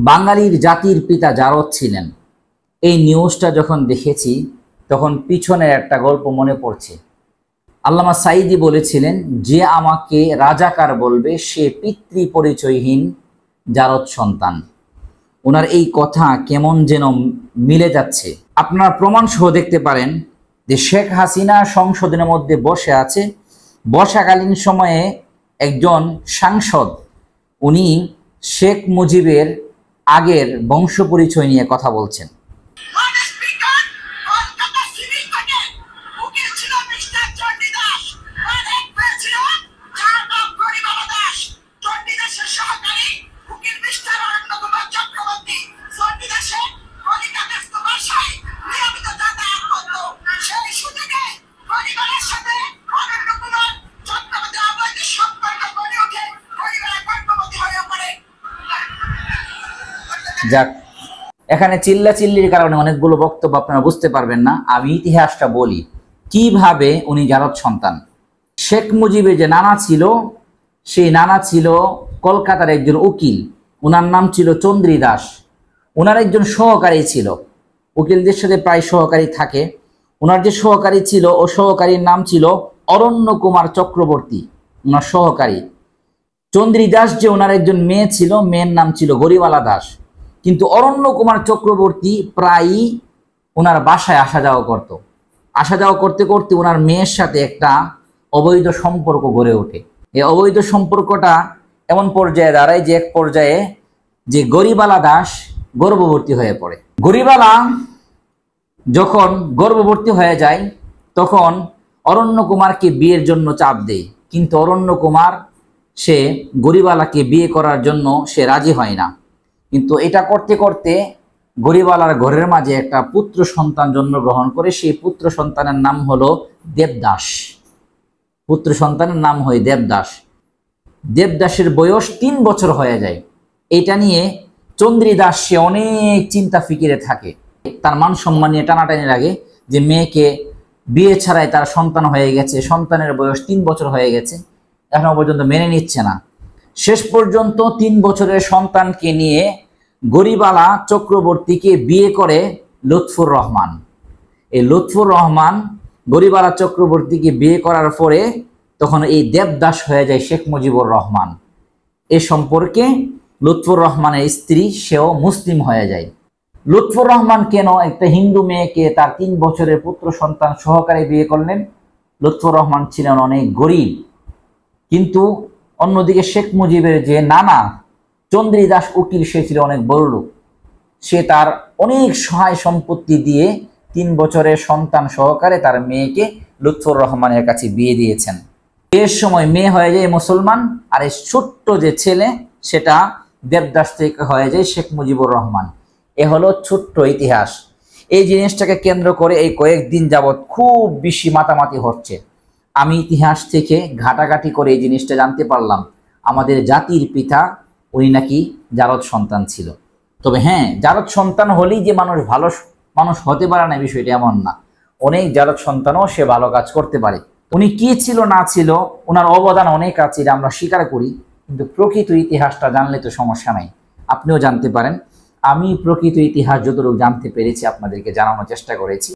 বাঙালির জাতির পিতা জারদ ছিলেন। এই নিউজটা যখন দেখেছি তখন পিছনের একটা গল্প মনে পড়ছে। আল্লামা সাঈদী বলেছিলেন, যে আমাকে রাজাকার বলবে সে পিতৃ পরিচয়হীন জারদ সন্তান। ওনার এই কথা কেমন যেন মিলে যাচ্ছে। আপনারা প্রমাণ সহ দেখতে পারেন যে শেখ হাসিনা সংসদের মধ্যে বসে আছে, বর্ষাকালীন সময়ে একজন সাংসদ উনি শেখ মুজিবের আগের বংশ পরিচয় নিয়ে কথা বলছেন। যাক, এখানে চিল্লাচিল্লির কারণে অনেকগুলো বক্তব্য আপনারা বুঝতে পারবেন না। আমি ইতিহাসটা বলি কিভাবে উনি জারদ সন্তান। শেখ মুজিবের যে নানা ছিল, সেই নানা ছিল কলকাতার একজন উকিল। ওনার নাম ছিল চন্দ্রী দাস। ওনার একজন সহকারী ছিল, উকিলদের সাথে প্রায় সহকারী থাকে। ওনার যে সহকারী ছিল, ও সহকারীর নাম ছিল অরণ্য কুমার চক্রবর্তী। ওনার সহকারী চন্দ্রী দাস যে ওনার একজন মেয়ে ছিল, মেয়ের নাম ছিল গরিবালা দাস। কিন্তু অরণ্য কুমার চক্রবর্তী প্রায়ই ওনার বাসায় আসা যাওয়া করত। আসা যাওয়া করতে করতে ওনার মেয়ের সাথে একটা অবৈধ সম্পর্ক গড়ে ওঠে। এই অবৈধ সম্পর্কটা এমন পর্যায়ে দাঁড়ায় যে এক পর্যায়ে যে গরিবালা দাস গর্ভবতী হয়ে পড়ে। গরিবালা যখন গর্ভবতী হয়ে যায় তখন অরণ্য কুমারকে বিয়ের জন্য চাপ দেয়, কিন্তু অরণ্য কুমার সে গরিবালাকে বিয়ে করার জন্য সে রাজি হয় না। কিন্তু এটা করতে করতে গরিবালার ঘরের মাঝে একটা পুত্র সন্তান জন্মগ্রহণ করে। সেই পুত্র সন্তানের নাম হলো দেবদাস। পুত্র সন্তানের নাম হয় দেবদাস। দেবদাসের বয়স 3 বছর হয়ে যায়। এটা নিয়ে চন্দ্রী দাস সে অনেক চিন্তা ফিকিরে থাকে। তার মান সম্মান নিয়ে টানাটানি লাগে যে মেয়েকে বিয়ে ছাড়াই তার সন্তান হয়ে গেছে, সন্তানের বয়স 3 বছর হয়ে গেছে, এখনো পর্যন্ত মেনে নিচ্ছে না। শেষ পর্যন্ত 3 বছরের সন্তানকে নিয়ে গরিবালা চক্রবর্তীকে বিয়ে করে লুৎফুর রহমান। এই লুৎফুর রহমান গরিবালা চক্রবর্তীকে বিয়ে করার পরে তখন এই দেবদাস হয়ে যায় শেখ মুজিবুর রহমান। এ সম্পর্কে লুৎফুর রহমানের স্ত্রী সেও মুসলিম হয়ে যায়। লুৎফুর রহমান কেন একটা হিন্দু মেয়েকে তার 3 বছরের পুত্র সন্তান সহকারে বিয়ে করলেন? লুৎফুর রহমান ছিলেন অনেক গরিব, কিন্তু অন্যদিকে শেখ মুজিবের যে নানা চন্দ্রী দাস উকিল, সে ছিল অনেক বড় লোক। সে তার অনেক সহায় সম্পত্তি দিয়ে 3 বছরের সন্তান সহকারে তার মেয়েকে লুৎফুর রহমানের কাছে বিয়ে দিয়েছেন। বিয়ের সময় মেয়ে হয়ে যায় মুসলমান, আর এই ছোট্ট যে ছেলে সেটা দেবদাস থেকে হয়ে যায় শেখ মুজিবুর রহমান। এ হলো ছোট্ট ইতিহাস। এই জিনিসটাকে কেন্দ্র করে এই কয়েকদিন যাবৎ খুব বেশি মাতামাতি হচ্ছে। আমি ইতিহাস থেকে ঘাটাঘাটি করে এই জিনিসটা জানতে পারলাম, আমাদের জাতির পিতা উনি নাকি জারদ সন্তান ছিল। তবে হ্যাঁ, জারদ সন্তান হলেই যে মানুষ ভালো মানুষ হতে পারে না, বিষয়টা এমন না। অনেক জারদ সন্তানও সে ভালো কাজ করতে পারে। উনি কি ছিল না ছিল, ওনার অবদান অনেক আছে, এটা আমরা স্বীকার করি। কিন্তু প্রকৃত ইতিহাসটা জানলে তো সমস্যা নাই, আপনিও জানতে পারেন। আমি প্রকৃত ইতিহাস যতটুকু জানতে পেরেছি আপনাদেরকে জানানোর চেষ্টা করেছি।